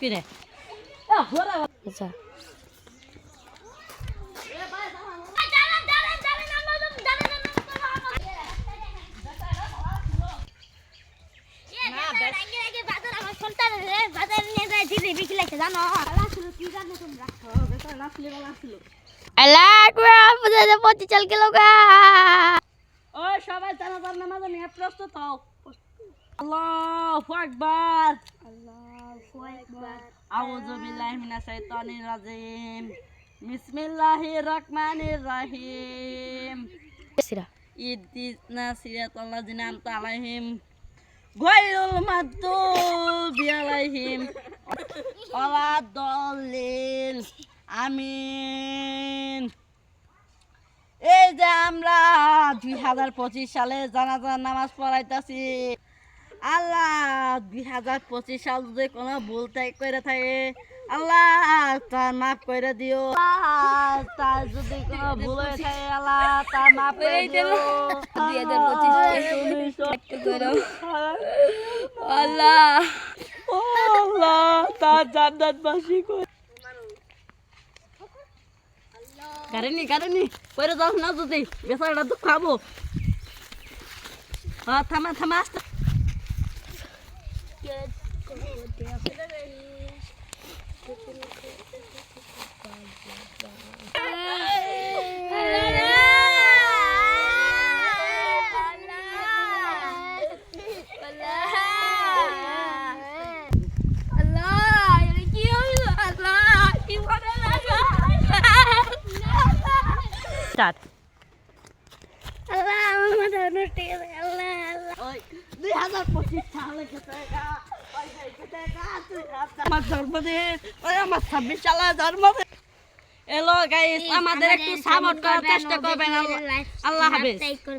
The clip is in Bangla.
করে আচ্ছা সবাই জানাজার নামাজে নিয়ে প্রস্তুত হও। আল্লাহু আকবার। আউযু বিল্লাহি মিনাশ শাইতানির রাজিম। বিসমিল্লাহির রহমানির রহিম। ইহদিনাস সিরাতাল লাযিনা আন'আমতা আলাইহিম গায়রুল মাগদুবি আলাইহিম ওয়ালাদ-দাল্লিন। আমিন। এই যে আমরা 2025 সালে জানাজার নামাজ পড়াইতাছি। আল্লাহ 2025 সাল যদি কোনো ভুল করে থাকে আল্লাহ তার মাফ করে দিও। তার যদি কোনো ভুল হয়ে থাকে আল্লাহ তার মাফ করে দিও। 2025 আল্লাহ আল্লাহ তার জান্নাতবাসী করে। কারেনি পরে যাও না যদি বেচারাটা তো খাবো। থামা আসতে start. Allah, mama dah ngerti. Allah. 2025 সালে কেটেগা ওই কেটেগা আমার জন্মদিন ওই আমার 26 সালে জন্মদিন। এলো গাইস আমাদের একটু সাপোর্ট করার চেষ্টা করবেন। আল্লাহ হাফেজ।